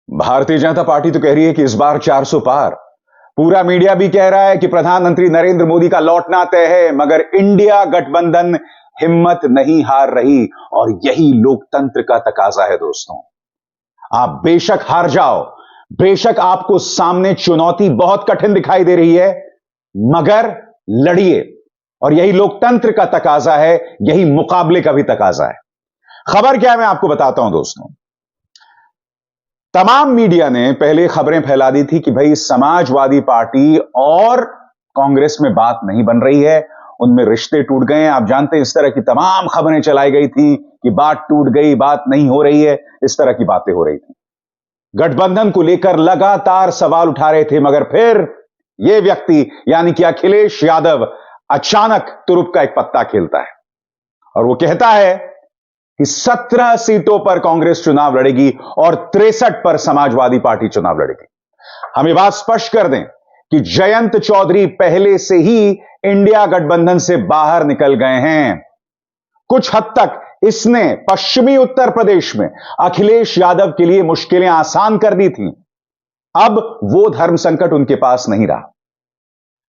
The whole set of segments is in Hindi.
भारतीय जनता पार्टी तो कह रही है कि इस बार 400 पार। पूरा मीडिया भी कह रहा है कि प्रधानमंत्री नरेंद्र मोदी का लौटना तय है, मगर इंडिया गठबंधन हिम्मत नहीं हार रही और यही लोकतंत्र का तकाजा है। दोस्तों, आप बेशक हार जाओ, बेशक आपको सामने चुनौती बहुत कठिन दिखाई दे रही है, मगर लड़िए। और यही लोकतंत्र का तकाजा है, यही मुकाबले का भी तकाजा है। खबर क्या है मैं आपको बताता हूं। दोस्तों, तमाम मीडिया ने पहले खबरें फैला दी थी कि भाई समाजवादी पार्टी और कांग्रेस में बात नहीं बन रही है, उनमें रिश्ते टूट गए हैं। आप जानते हैं, इस तरह की तमाम खबरें चलाई गई थी कि बात टूट गई, बात नहीं हो रही है, इस तरह की बातें हो रही थी। गठबंधन को लेकर लगातार सवाल उठा रहे थे, मगर फिर यह व्यक्ति यानी कि अखिलेश यादव अचानक तुरुप का एक पत्ता खेलता है और वो कहता है कि 17 सीटों पर कांग्रेस चुनाव लड़ेगी और 63 पर समाजवादी पार्टी चुनाव लड़ेगी। हम ये बात स्पष्ट कर दें कि जयंत चौधरी पहले से ही इंडिया गठबंधन से बाहर निकल गए हैं। कुछ हद तक इसने पश्चिमी उत्तर प्रदेश में अखिलेश यादव के लिए मुश्किलें आसान कर दी थी। अब वो धर्म संकट उनके पास नहीं रहा।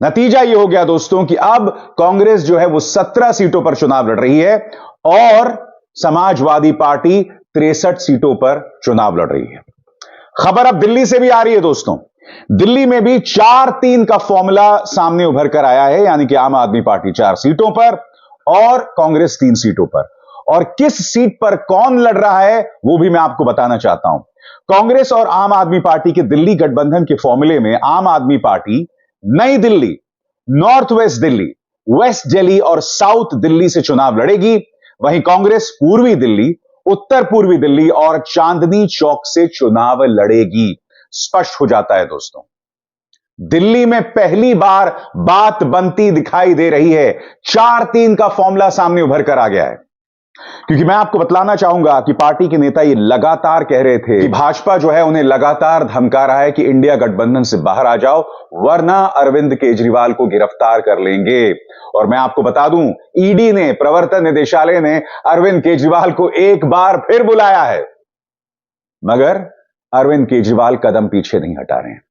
नतीजा यह हो गया दोस्तों कि अब कांग्रेस जो है वो 17 सीटों पर चुनाव लड़ रही है और समाजवादी पार्टी 63 सीटों पर चुनाव लड़ रही है। खबर अब दिल्ली से भी आ रही है। दोस्तों, दिल्ली में भी 4-3 का फॉर्मूला सामने उभर कर आया है, यानी कि आम आदमी पार्टी 4 सीटों पर और कांग्रेस 3 सीटों पर। और किस सीट पर कौन लड़ रहा है वो भी मैं आपको बताना चाहता हूं। कांग्रेस और आम आदमी पार्टी के दिल्ली गठबंधन के फॉर्मूले में आम Aadmi party New Delhi, north west Delhi, west Delhi और साउथ दिल्ली से चुनाव लड़ेगी। वहीं कांग्रेस पूर्वी दिल्ली, उत्तर पूर्वी दिल्ली और चांदनी चौक से चुनाव लड़ेगी। स्पष्ट हो जाता है दोस्तों, दिल्ली में पहली बार बात बनती दिखाई दे रही है। 4-3 का फॉर्मूला सामने उभर कर आ गया है, क्योंकि मैं आपको बतलाना चाहूंगा कि पार्टी के नेता ये लगातार कह रहे थे कि भाजपा जो है उन्हें लगातार धमका रहा है कि इंडिया गठबंधन से बाहर आ जाओ, वरना अरविंद केजरीवाल को गिरफ्तार कर लेंगे। और मैं आपको बता दूं, ईडी ने, प्रवर्तन निदेशालय ने अरविंद केजरीवाल को एक बार फिर बुलाया है, मगर अरविंद केजरीवाल कदम पीछे नहीं हटा रहे हैं।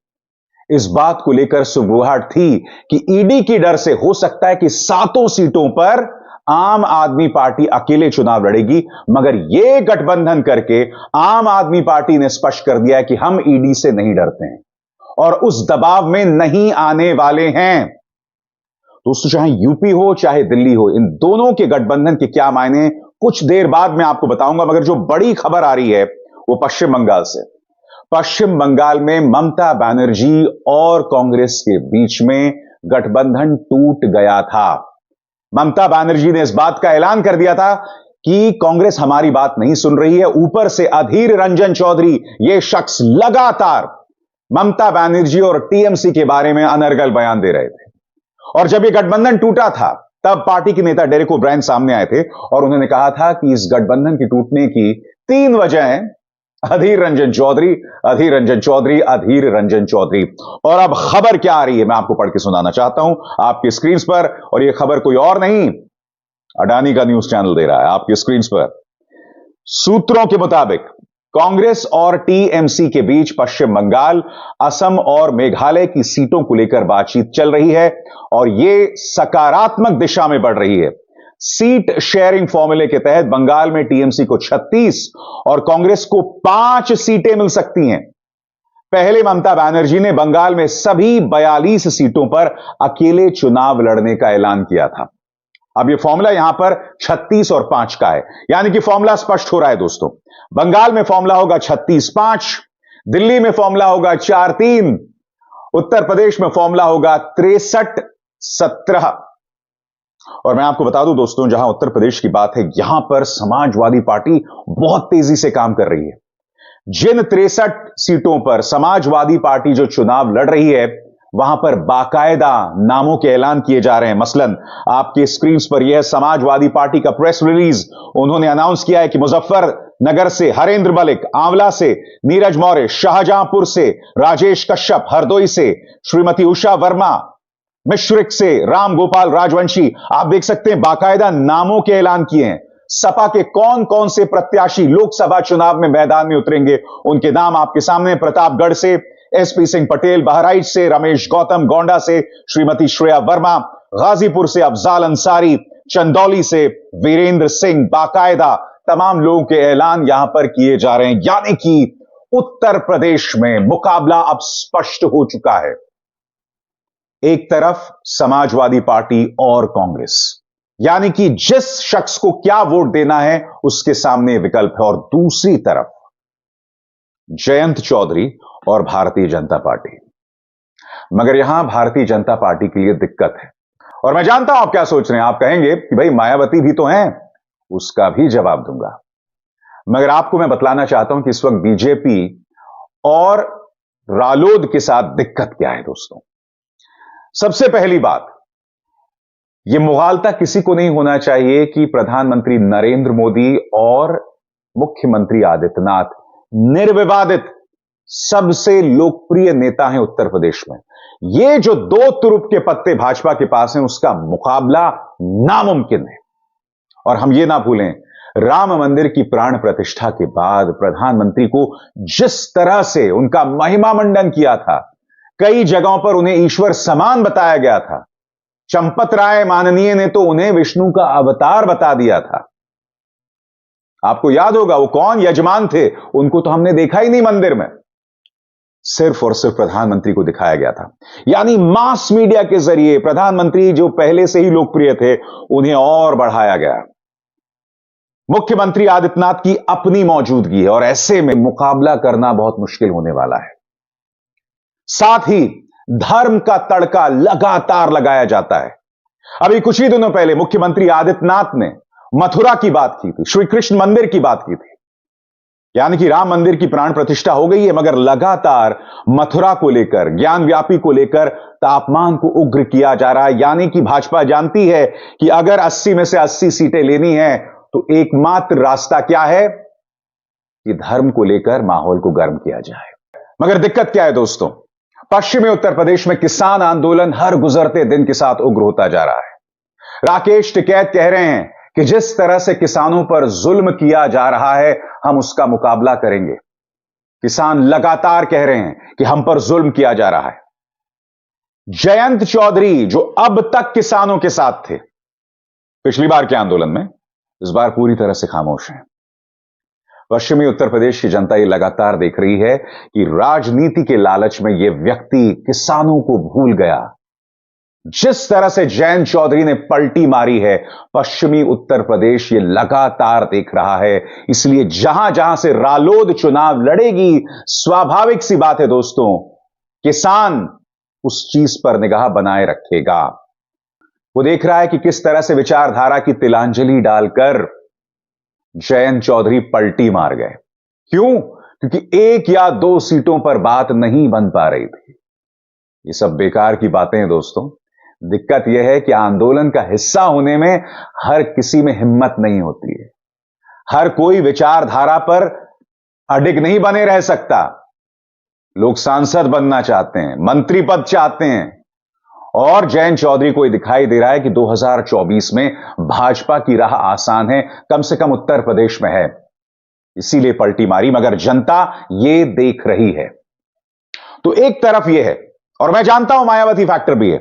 इस बात को लेकर सुगबुगाहट थी कि ईडी की डर से हो सकता है कि 7 सीटों पर आम आदमी पार्टी अकेले चुनाव लड़ेगी, मगर यह गठबंधन करके आम आदमी पार्टी ने स्पष्ट कर दिया है कि हम ईडी से नहीं डरते हैं और उस दबाव में नहीं आने वाले हैं। दोस्तों, चाहे यूपी हो चाहे दिल्ली हो, इन दोनों के गठबंधन के क्या मायने कुछ देर बाद मैं आपको बताऊंगा। मगर जो बड़ी खबर आ रही है वो पश्चिम बंगाल से। पश्चिम बंगाल में ममता बनर्जी और कांग्रेस के बीच में गठबंधन टूट गया था। ममता बनर्जी ने इस बात का ऐलान कर दिया था कि कांग्रेस हमारी बात नहीं सुन रही है। ऊपर से अधीर रंजन चौधरी, यह शख्स लगातार ममता बनर्जी और टीएमसी के बारे में अनर्गल बयान दे रहे थे। और जब यह गठबंधन टूटा था, तब पार्टी के नेता डेरेक ओब्रायन सामने आए थे और उन्होंने कहा था कि इस गठबंधन के टूटने की 3 वजहें अधीर रंजन चौधरी, अधीर रंजन चौधरी, अधीर रंजन चौधरी। और अब खबर क्या आ रही है मैं आपको पढ़ के सुनाना चाहता हूं आपकी स्क्रीन पर। और यह खबर कोई और नहीं, अडानी का न्यूज चैनल दे रहा है आपकी स्क्रीन पर। सूत्रों के मुताबिक कांग्रेस और टीएमसी के बीच पश्चिम बंगाल, असम और मेघालय की सीटों को लेकर बातचीत चल रही है और यह सकारात्मक दिशा में बढ़ रही है। सीट शेयरिंग फॉर्मूले के तहत बंगाल में टीएमसी को 36 और कांग्रेस को 5 सीटें मिल सकती हैं। पहले ममता बनर्जी ने बंगाल में सभी 42 सीटों पर अकेले चुनाव लड़ने का ऐलान किया था। अब यह फॉर्मूला यहां पर 36 और 5 का है, यानी कि फॉर्मूला स्पष्ट हो रहा है दोस्तों। बंगाल में फॉर्मूला होगा 36-5, दिल्ली में फॉर्मूला होगा 4-3, उत्तर प्रदेश में फॉर्मूला होगा 63-17। और मैं आपको बता दूं दोस्तों, जहां उत्तर प्रदेश की बात है, यहां पर समाजवादी पार्टी बहुत तेजी से काम कर रही है। जिन 63 सीटों पर समाजवादी पार्टी जो चुनाव लड़ रही है, वहां पर बाकायदा नामों के ऐलान किए जा रहे हैं। मसलन आपके स्क्रीन पर यह समाजवादी पार्टी का प्रेस रिलीज। उन्होंने अनाउंस किया है कि मुजफ्फरनगर से हरेंद्र मलिक, आंवला से नीरज मौर्य, शाहजहांपुर से राजेश कश्यप, हरदोई से श्रीमती उषा वर्मा, मिश्रिक से राम गोपाल राजवंशी। आप देख सकते हैं बाकायदा नामों के ऐलान किए हैं। सपा के कौन कौन से प्रत्याशी लोकसभा चुनाव में मैदान में उतरेंगे, उनके नाम आपके सामने। प्रतापगढ़ से एसपी सिंह पटेल, बहराइच से रमेश गौतम, गोंडा से श्रीमती श्रेया वर्मा, गाजीपुर से अफजाल अंसारी, चंदौली से वीरेंद्र सिंह। बाकायदा तमाम लोगों के ऐलान यहां पर किए जा रहे हैं, यानी कि उत्तर प्रदेश में मुकाबला अब स्पष्ट हो चुका है। एक तरफ समाजवादी पार्टी और कांग्रेस, यानी कि जिस शख्स को क्या वोट देना है उसके सामने विकल्प है, और दूसरी तरफ जयंत चौधरी और भारतीय जनता पार्टी। मगर यहां भारतीय जनता पार्टी के लिए दिक्कत है, और मैं जानता हूं आप क्या सोच रहे हैं। आप कहेंगे कि भाई मायावती भी तो हैं, उसका भी जवाब दूंगा। मगर आपको मैं बतलाना चाहता हूं कि इस वक्त बीजेपी और रालोद के साथ दिक्कत क्या है दोस्तों। सबसे पहली बात, यह मुगालता किसी को नहीं होना चाहिए कि प्रधानमंत्री नरेंद्र मोदी और मुख्यमंत्री आदित्यनाथ निर्विवादित सबसे लोकप्रिय नेता हैं उत्तर प्रदेश में। यह जो दो तुरुप के पत्ते भाजपा के पास हैं, उसका मुकाबला नामुमकिन है। और हम यह ना भूलें, राम मंदिर की प्राण प्रतिष्ठा के बाद प्रधानमंत्री को जिस तरह से उनका महिमा मंडन किया था, कई जगहों पर उन्हें ईश्वर समान बताया गया था। चंपत राय माननीय ने तो उन्हें विष्णु का अवतार बता दिया था। आपको याद होगा वो कौन यजमान थे, उनको तो हमने देखा ही नहीं मंदिर में, सिर्फ और सिर्फ प्रधानमंत्री को दिखाया गया था। यानी मास मीडिया के जरिए प्रधानमंत्री जो पहले से ही लोकप्रिय थे, उन्हें और बढ़ाया गया। मुख्यमंत्री आदित्यनाथ की अपनी मौजूदगी है, और ऐसे में मुकाबला करना बहुत मुश्किल होने वाला है। साथ ही धर्म का तड़का लगातार लगाया जाता है। अभी कुछ ही दिनों पहले मुख्यमंत्री आदित्यनाथ ने मथुरा की बात की थी, श्री कृष्ण मंदिर की बात की थी, यानी कि राम मंदिर की प्राण प्रतिष्ठा हो गई है, मगर लगातार मथुरा को लेकर, ज्ञान व्यापी को लेकर तापमान को उग्र किया जा रहा है। यानी कि भाजपा जानती है कि अगर 80 में से 80 सीटें लेनी है तो एकमात्र रास्ता क्या है कि धर्म को लेकर माहौल को गर्म किया जाए। मगर दिक्कत क्या है दोस्तों, पश्चिमी उत्तर प्रदेश में किसान आंदोलन हर गुजरते दिन के साथ उग्र होता जा रहा है। राकेश टिकैत कह रहे हैं कि जिस तरह से किसानों पर जुल्म किया जा रहा है, हम उसका मुकाबला करेंगे। किसान लगातार कह रहे हैं कि हम पर जुल्म किया जा रहा है। जयंत चौधरी जो अब तक किसानों के साथ थे पिछली बार के आंदोलन में, इस बार पूरी तरह से खामोश हैं। पश्चिमी उत्तर प्रदेश की जनता ये लगातार देख रही है कि राजनीति के लालच में यह व्यक्ति किसानों को भूल गया। जिस तरह से जयंत चौधरी ने पलटी मारी है, पश्चिमी उत्तर प्रदेश ये लगातार देख रहा है। इसलिए जहां जहां से रालोद चुनाव लड़ेगी, स्वाभाविक सी बात है दोस्तों, किसान उस चीज पर निगाह बनाए रखेगा। वो देख रहा है कि किस तरह से विचारधारा की तिलांजलि डालकर जयंत चौधरी पलटी मार गए। क्यों? क्योंकि 1 या 2 सीटों पर बात नहीं बन पा रही थी। ये सब बेकार की बातें हैं दोस्तों। दिक्कत यह है कि आंदोलन का हिस्सा होने में हर किसी में हिम्मत नहीं होती है। हर कोई विचारधारा पर अडिग नहीं बने रह सकता। लोग सांसद बनना चाहते हैं, मंत्री पद चाहते हैं, और जयंत चौधरी को दिखाई दे रहा है कि 2024 में भाजपा की राह आसान है, कम से कम उत्तर प्रदेश में है, इसीलिए पलटी मारी। मगर जनता ये देख रही है। तो एक तरफ यह है, और मैं जानता हूं मायावती फैक्टर भी है,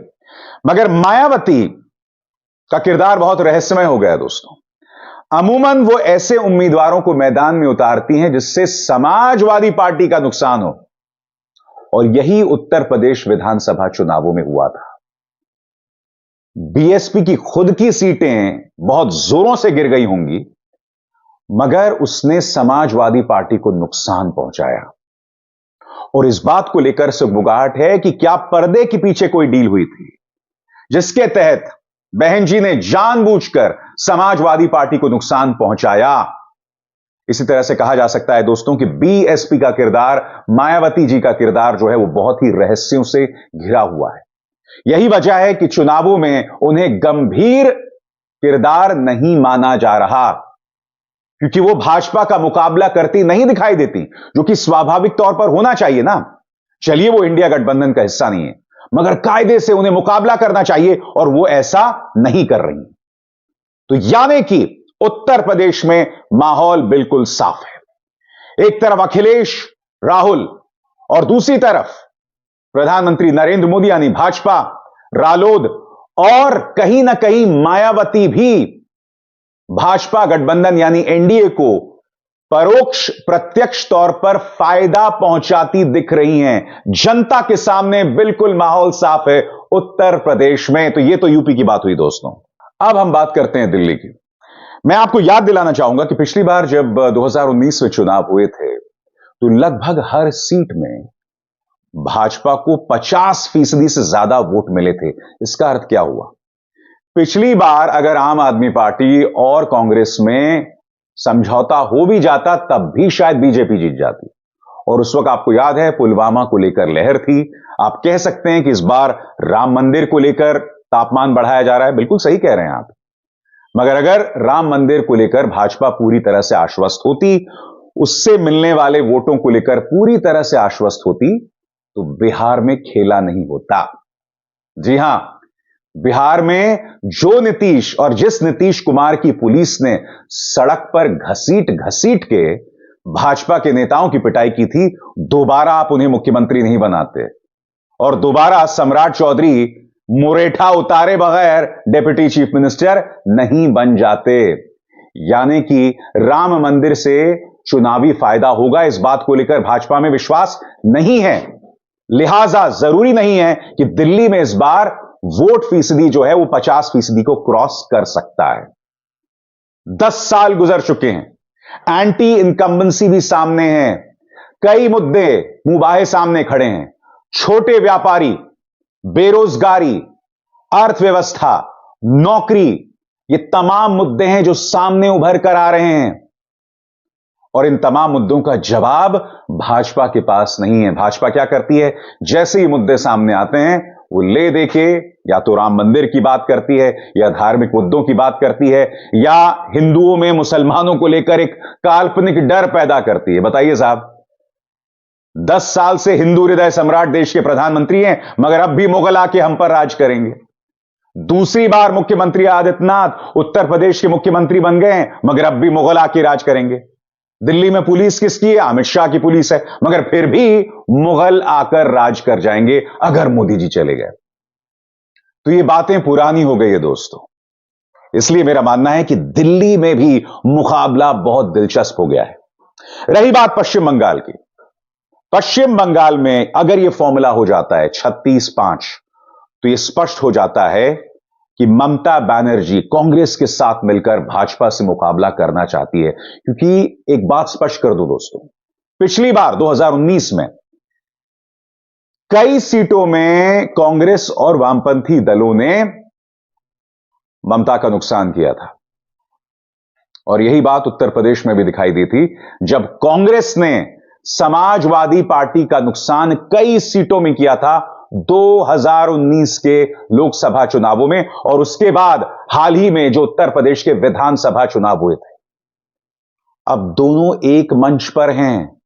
मगर मायावती का किरदार बहुत रहस्यमय हो गया दोस्तों। अमूमन वो ऐसे उम्मीदवारों को मैदान में उतारती हैं जिससे समाजवादी पार्टी का नुकसान हो, और यही उत्तर प्रदेश विधानसभा चुनावों में हुआ था। बीएसपी की खुद की सीटें बहुत जोरों से गिर गई होंगी, मगर उसने समाजवादी पार्टी को नुकसान पहुंचाया। और इस बात को लेकर सुगबुगाहट है कि क्या पर्दे के पीछे कोई डील हुई थी जिसके तहत बहन जी ने जानबूझकर समाजवादी पार्टी को नुकसान पहुंचाया। इसी तरह से कहा जा सकता है दोस्तों कि बीएसपी का किरदार, मायावती जी का किरदार जो है वो बहुत ही रहस्यों से घिरा हुआ है। यही वजह है कि चुनावों में उन्हें गंभीर किरदार नहीं माना जा रहा, क्योंकि वो भाजपा का मुकाबला करती नहीं दिखाई देती, जो कि स्वाभाविक तौर पर होना चाहिए ना। चलिए वो इंडिया गठबंधन का हिस्सा नहीं है, मगर कायदे से उन्हें मुकाबला करना चाहिए, और वो ऐसा नहीं कर रही। तो यानी कि उत्तर प्रदेश में माहौल बिल्कुल साफ है। एक तरफ अखिलेश, राहुल और दूसरी तरफ प्रधानमंत्री नरेंद्र मोदी यानी भाजपा, रालोद और कहीं ना कहीं मायावती भी भाजपा गठबंधन यानी एनडीए को परोक्ष प्रत्यक्ष तौर पर फायदा पहुंचाती दिख रही हैं। जनता के सामने बिल्कुल माहौल साफ है उत्तर प्रदेश में। तो यह तो यूपी की बात हुई दोस्तों। अब हम बात करते हैं दिल्ली की। मैं आपको याद दिलाना चाहूंगा कि पिछली बार जब 2019 में चुनाव हुए थे तो लगभग हर सीट में भाजपा को 50% से ज्यादा वोट मिले थे। इसका अर्थ क्या हुआ? पिछली बार अगर आम आदमी पार्टी और कांग्रेस में समझौता हो भी जाता तब भी शायद बीजेपी जीत जाती। और उस वक्त आपको याद है पुलवामा को लेकर लहर थी। आप कह सकते हैं कि इस बार राम मंदिर को लेकर तापमान बढ़ाया जा रहा है। बिल्कुल सही कह रहे हैं आप। मगर अगर राम मंदिर को लेकर भाजपा पूरी तरह से आश्वस्त होती, उससे मिलने वाले वोटों को लेकर पूरी तरह से आश्वस्त होती, तो बिहार में खेला नहीं होता। जी हां, बिहार में जो नीतीश और जिस नीतीश कुमार की पुलिस ने सड़क पर घसीट घसीट के भाजपा के नेताओं की पिटाई की थी, दोबारा आप उन्हें मुख्यमंत्री नहीं बनाते और दोबारा सम्राट चौधरी मुरेठा उतारे बगैर डिप्टी चीफ मिनिस्टर नहीं बन जाते। यानी कि राम मंदिर से चुनावी फायदा होगा, इस बात को लेकर भाजपा में विश्वास नहीं है। लिहाजा जरूरी नहीं है कि दिल्ली में इस बार वोट फीसदी जो है वो 50% को क्रॉस कर सकता है। 10 साल गुजर चुके हैं, एंटी इनकम्बेंसी भी सामने है, कई मुद्दे मुबाहे सामने खड़े हैं। छोटे व्यापारी, बेरोजगारी, अर्थव्यवस्था, नौकरी, ये तमाम मुद्दे हैं जो सामने उभर कर आ रहे हैं और इन तमाम मुद्दों का जवाब भाजपा के पास नहीं है। भाजपा क्या करती है? जैसे ही मुद्दे सामने आते हैं वो ले देके या तो राम मंदिर की बात करती है या धार्मिक मुद्दों की बात करती है या हिंदुओं में मुसलमानों को लेकर एक काल्पनिक डर पैदा करती है। बताइए साहब, 10 साल से हिंदू हृदय सम्राट देश के प्रधानमंत्री हैं, मगर अब भी मुगल आके हम पर राज करेंगे। दूसरी बार मुख्यमंत्री आदित्यनाथ उत्तर प्रदेश के मुख्यमंत्री बन गए हैं, मगर अब भी मुगल आके राज करेंगे। दिल्ली में पुलिस किसकी है? अमित शाह की पुलिस है, मगर फिर भी मुगल आकर राज कर जाएंगे अगर मोदी जी चले गए। तो ये बातें पुरानी हो गई है दोस्तों। इसलिए मेरा मानना है कि दिल्ली में भी मुकाबला बहुत दिलचस्प हो गया है। रही बात पश्चिम बंगाल की, पश्चिम बंगाल में अगर यह फॉर्मूला हो जाता है 36-5, तो यह स्पष्ट हो जाता है कि ममता बनर्जी कांग्रेस के साथ मिलकर भाजपा से मुकाबला करना चाहती है। क्योंकि एक बात स्पष्ट कर दो दोस्तों, पिछली बार 2019 में कई सीटों में कांग्रेस और वामपंथी दलों ने ममता का नुकसान किया था और यही बात उत्तर प्रदेश में भी दिखाई दी थी जब कांग्रेस ने समाजवादी पार्टी का नुकसान कई सीटों में किया था 2019 के लोकसभा चुनावों में और उसके बाद हाल ही में जो उत्तर प्रदेश के विधानसभा चुनाव हुए थे। अब दोनों एक मंच पर हैं,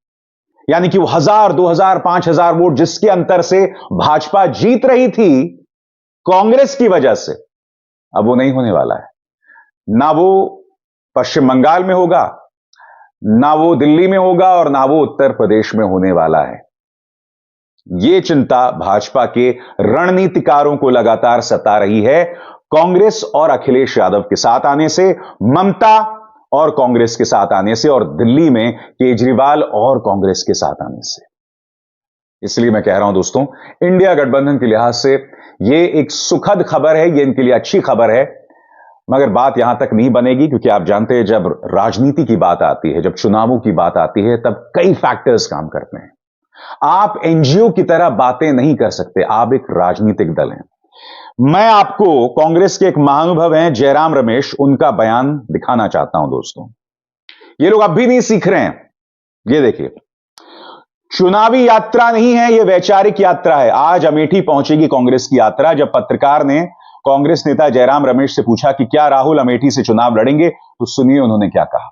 यानी कि वो 1000, 2000, 5000 वोट जिसके अंतर से भाजपा जीत रही थी कांग्रेस की वजह से, अब वो नहीं होने वाला है। ना वो पश्चिम बंगाल में होगा, ना वो दिल्ली में होगा और ना वो उत्तर प्रदेश में होने वाला है। यह चिंता भाजपा के रणनीतिकारों को लगातार सता रही है। कांग्रेस और अखिलेश यादव के साथ आने से, ममता और कांग्रेस के साथ आने से और दिल्ली में केजरीवाल और कांग्रेस के साथ आने से। इसलिए मैं कह रहा हूं दोस्तों, इंडिया गठबंधन के लिहाज से यह एक सुखद खबर है, यह इनके लिए अच्छी खबर है। मगर बात यहां तक नहीं बनेगी क्योंकि आप जानते हैं जब राजनीति की बात आती है, जब चुनावों की बात आती है, तब कई फैक्टर्स काम करते हैं। आप एनजीओ की तरह बातें नहीं कर सकते, आप एक राजनीतिक दल हैं। मैं आपको कांग्रेस के एक महानुभव हैं जयराम रमेश, उनका बयान दिखाना चाहता हूं दोस्तों। ये लोग अब भी नहीं सीख रहे हैं। ये देखिए, चुनावी यात्रा नहीं है, यह वैचारिक यात्रा है। आज अमेठी पहुंचेगी कांग्रेस की यात्रा। जब पत्रकार ने कांग्रेस नेता जयराम रमेश से पूछा कि क्या राहुल अमेठी से चुनाव लड़ेंगे, तो सुनिए उन्होंने क्या कहा।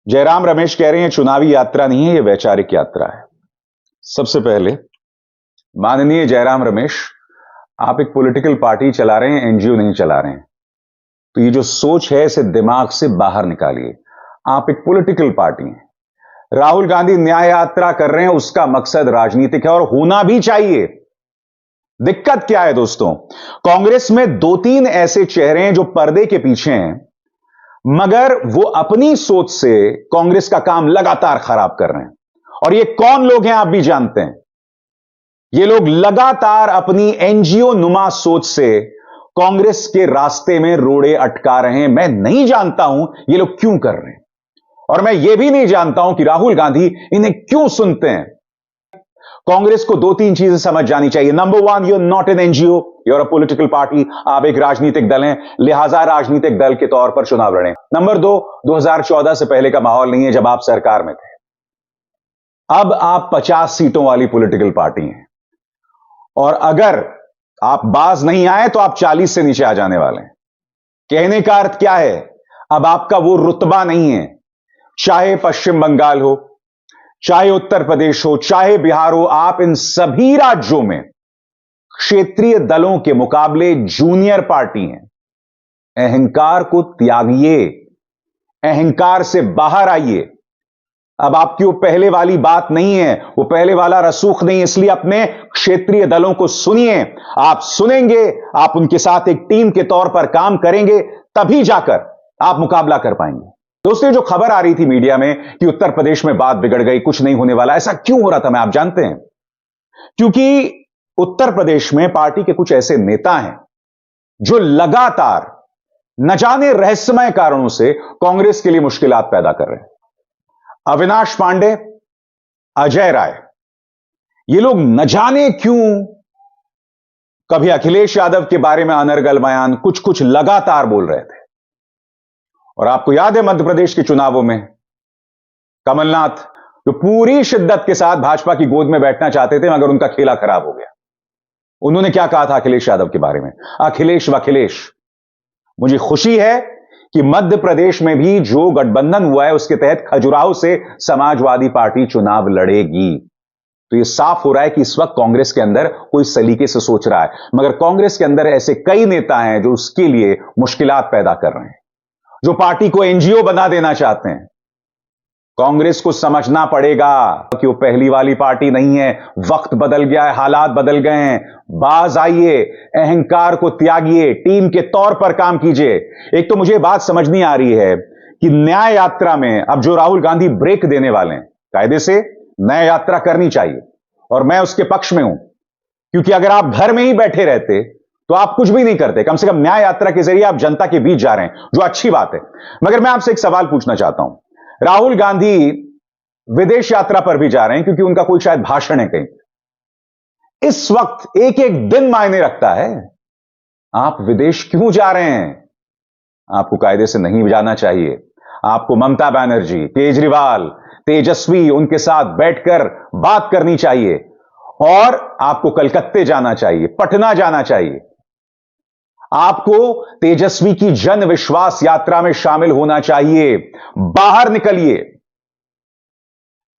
जयराम रमेश कह रहे हैं चुनावी यात्रा नहीं है, यह वैचारिक यात्रा है। सबसे पहले माननीय जयराम रमेश, आप एक पॉलिटिकल पार्टी चला रहे हैं, एनजीओ नहीं चला रहे हैं। तो ये जो सोच है इसे दिमाग से बाहर निकालिए। आप एक पॉलिटिकल पार्टी हैं, राहुल गांधी न्याय यात्रा कर रहे हैं, उसका मकसद राजनीतिक है और होना भी चाहिए। दिक्कत क्या है दोस्तों, कांग्रेस में दो तीन ऐसे चेहरे हैं जो पर्दे के पीछे हैं, मगर वो अपनी सोच से कांग्रेस का काम लगातार खराब कर रहे हैं। और ये कौन लोग हैं आप भी जानते हैं। ये लोग लगातार अपनी एनजीओ नुमा सोच से कांग्रेस के रास्ते में रोड़े अटका रहे हैं। मैं नहीं जानता हूं ये लोग क्यों कर रहे हैं, और मैं यह भी नहीं जानता हूं कि राहुल गांधी इन्हें क्यों सुनते हैं। कांग्रेस को दो तीन चीजें समझ जानी चाहिए। Number one, you are not an NGO, you are a political party. आप एक राजनीतिक दल हैं, लिहाजा राजनीतिक दल के तौर पर चुनाव लड़ें। नंबर दो, 2014 से पहले का माहौल नहीं है जब आप सरकार में थे। अब आप 50 सीटों वाली पॉलिटिकल पार्टी हैं, और अगर आप बाज नहीं आए तो आप 40 से नीचे आ जाने वाले हैं। कहने का अर्थ क्या है, अब आपका वो रुतबा नहीं है। चाहे पश्चिम बंगाल हो, चाहे उत्तर प्रदेश हो, चाहे बिहार हो, आप इन सभी राज्यों में क्षेत्रीय दलों के मुकाबले जूनियर पार्टी हैं। अहंकार को त्यागिए, अहंकार से बाहर आइए। अब आपकी वो पहले वाली बात नहीं है, वो पहले वाला रसूख नहीं, इसलिए अपने क्षेत्रीय दलों को सुनिए। आप सुनेंगे, आप उनके साथ एक टीम के तौर पर काम करेंगे, तभी जाकर आप मुकाबला कर पाएंगे। दोस्तों, जो खबर आ रही थी मीडिया में कि उत्तर प्रदेश में बात बिगड़ गई, कुछ नहीं होने वाला, ऐसा क्यों हो रहा था मैं आप जानते हैं? क्योंकि उत्तर प्रदेश में पार्टी के कुछ ऐसे नेता हैं जो लगातार न जाने रहस्यमय कारणों से कांग्रेस के लिए मुश्किलात पैदा कर रहे हैं। अविनाश पांडे, अजय राय, ये लोग न जाने क्यों कभी अखिलेश यादव के बारे में अनर्गल बयान कुछ कुछ लगातार बोल रहे थे। और आपको याद है मध्य प्रदेश के चुनावों में कमलनाथ जो पूरी शिद्दत के साथ भाजपा की गोद में बैठना चाहते थे, मगर उनका खेला खराब हो गया। उन्होंने क्या कहा था अखिलेश यादव के बारे में? अखिलेश वखिलेश। मुझे खुशी है कि मध्य प्रदेश में भी जो गठबंधन हुआ है उसके तहत खजुराहो से समाजवादी पार्टी चुनाव लड़ेगी। तो यह साफ हो रहा है कि इस वक्त कांग्रेस के अंदर कोई सलीके से सोच रहा है, मगर कांग्रेस के अंदर ऐसे कई नेता हैं जो उसके लिए मुश्किलात पैदा कर रहे हैं, जो पार्टी को एनजीओ बना देना चाहते हैं। कांग्रेस को समझना पड़ेगा कि वो पहली वाली पार्टी नहीं है। वक्त बदल गया है, हालात बदल गए हैं। बाज आइए, अहंकार को त्यागिए, टीम के तौर पर काम कीजिए। एक तो मुझे बात समझ नहीं आ रही है कि न्याय यात्रा में अब जो राहुल गांधी ब्रेक देने वाले हैं, कायदे से न्याय यात्रा करनी चाहिए और मैं उसके पक्ष में हूं, क्योंकि अगर आप घर में ही बैठे रहते तो आप कुछ भी नहीं करते। कम से कम न्याय यात्रा के जरिए आप जनता के बीच जा रहे हैं, जो अच्छी बात है। मगर मैं आपसे एक सवाल पूछना चाहता हूं। राहुल गांधी विदेश यात्रा पर भी जा रहे हैं क्योंकि उनका कोई शायद भाषण है कहीं। इस वक्त एक एक दिन मायने रखता है। आप विदेश क्यों जा रहे हैं? आपको कायदे से नहीं जाना चाहिए। आपको ममता बनर्जी, केजरीवाल, तेजस्वी, उनके साथ बैठकर बात करनी चाहिए, और आपको कलकत्ते जाना चाहिए, पटना जाना चाहिए। आपको तेजस्वी की जन विश्वास यात्रा में शामिल होना चाहिए। बाहर निकलिए।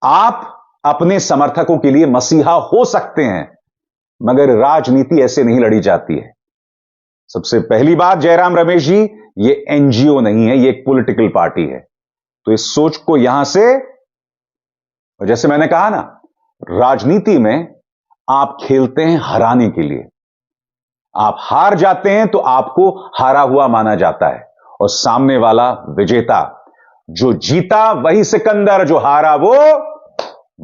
आप अपने समर्थकों के लिए मसीहा हो सकते हैं, मगर राजनीति ऐसे नहीं लड़ी जाती है। सबसे पहली बात, जयराम रमेश जी, ये एनजीओ नहीं है, ये एक पॉलिटिकल पार्टी है। तो इस सोच को यहां से, और जैसे मैंने कहा ना, राजनीति में आप खेलते हैं हराने के लिए। आप हार जाते हैं तो आपको हारा हुआ माना जाता है, और सामने वाला विजेता। जो जीता वही सिकंदर, जो हारा वो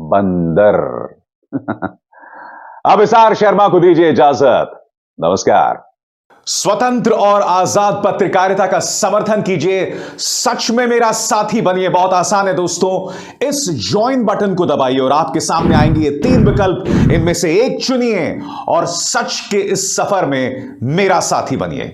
बंदर। अब इसार शर्मा को दीजिए इजाजत। नमस्कार। स्वतंत्र और आजाद पत्रकारिता का समर्थन कीजिए, सच में मेरा साथी बनिए। बहुत आसान है दोस्तों, इस ज्वाइन बटन को दबाइए और आपके सामने आएंगे ये 3 विकल्प। इनमें से एक चुनिए और सच के इस सफर में मेरा साथी बनिए।